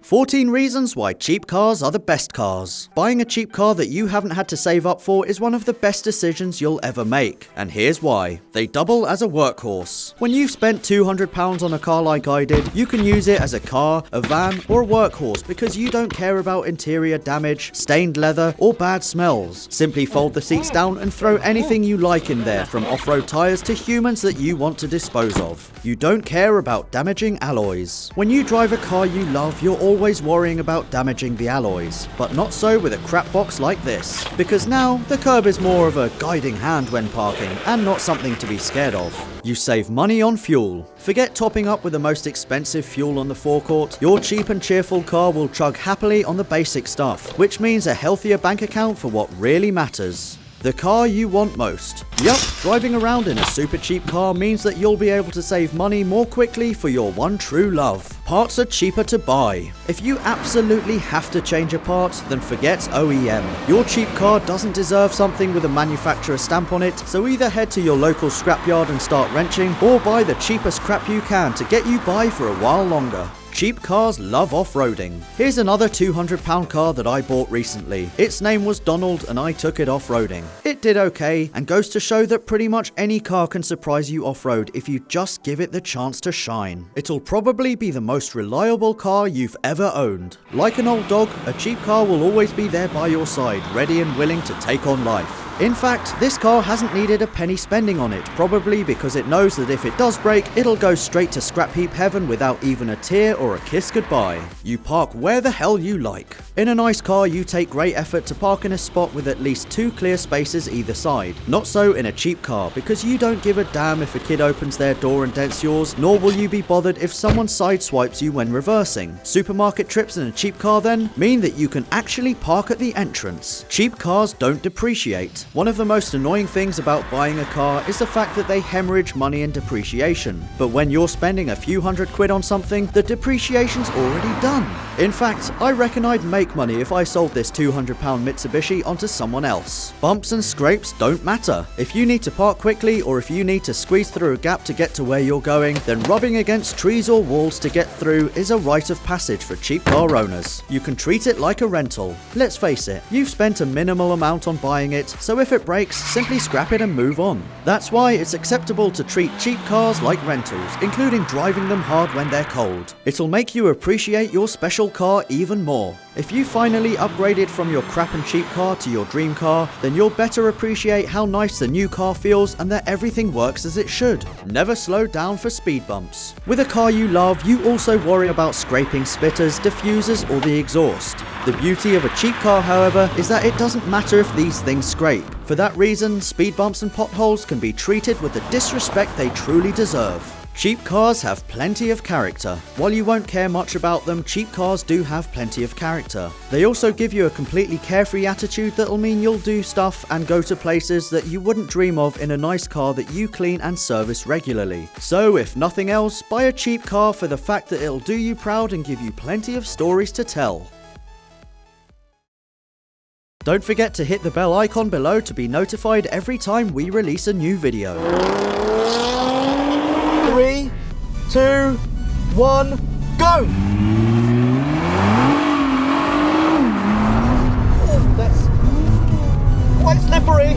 14 reasons why cheap cars are the best cars. Buying a cheap car that you haven't had to save up for is one of the best decisions you'll ever make. And here's why. They double as a workhorse. When you've spent £200 on a car like I did, you can use it as a car, a van, or a workhorse because you don't care about interior damage, stained leather, or bad smells. Simply fold the seats down and throw anything you like in there, from off-road tires to humans that you want to dispose of. You don't care about damaging alloys. When you drive a car you love, you're always worrying about damaging the alloys. But not so with a crap box like this. Because now, the curb is more of a guiding hand when parking, and not something to be scared of. You save money on fuel. Forget topping up with the most expensive fuel on the forecourt. Your cheap and cheerful car will chug happily on the basic stuff, which means a healthier bank account for what really matters. The car you want most. Yup, driving around in a super cheap car means that you'll be able to save money more quickly for your one true love. Parts are cheaper to buy. If you absolutely have to change a part, then forget OEM. Your cheap car doesn't deserve something with a manufacturer stamp on it, so either head to your local scrapyard and start wrenching, or buy the cheapest crap you can to get you by for a while longer. Cheap cars love off-roading. Here's another £200 car that I bought recently. Its name was Donald and I took it off-roading. It did okay, and goes to show that pretty much any car can surprise you off-road if you just give it the chance to shine. It'll probably be the most reliable car you've ever owned. Like an old dog, a cheap car will always be there by your side, ready and willing to take on life. In fact, this car hasn't needed a penny spending on it, probably because it knows that if it does break, it'll go straight to scrap heap heaven without even a tear or a kiss goodbye. You park where the hell you like. In a nice car, you take great effort to park in a spot with at least 2 clear spaces either side. Not so in a cheap car, because you don't give a damn if a kid opens their door and dents yours, nor will you be bothered if someone sideswipes you when reversing. Supermarket trips in a cheap car then mean that you can actually park at the entrance. Cheap cars don't depreciate. One of the most annoying things about buying a car is the fact that they hemorrhage money in depreciation. But when you're spending a few £100 on something, the depreciation's already done. In fact, I reckon I'd make money if I sold this £200 Mitsubishi onto someone else. Bumps and scrapes don't matter. If you need to park quickly or if you need to squeeze through a gap to get to where you're going, then rubbing against trees or walls to get through is a rite of passage for cheap car owners. You can treat it like a rental. Let's face it, you've spent a minimal amount on buying it, so if it breaks, simply scrap it and move on. That's why it's acceptable to treat cheap cars like rentals, including driving them hard when they're cold. It'll make you appreciate your special car even more. If you finally upgraded from your crap and cheap car to your dream car, then you'll better appreciate how nice the new car feels and that everything works as it should. Never slow down for speed bumps. With a car you love, you also worry about scraping splitters, diffusers, or the exhaust. The beauty of a cheap car, however, is that it doesn't matter if these things scrape. For that reason, speed bumps and potholes can be treated with the disrespect they truly deserve. Cheap cars have plenty of character. While you won't care much about them, cheap cars do have plenty of character. They also give you a completely carefree attitude that'll mean you'll do stuff and go to places that you wouldn't dream of in a nice car that you clean and service regularly. So if nothing else, buy a cheap car for the fact that it'll do you proud and give you plenty of stories to tell. Don't forget to hit the bell icon below to be notified every time we release a new video. 3, 2, 1, go! Oh, that's quite slippery.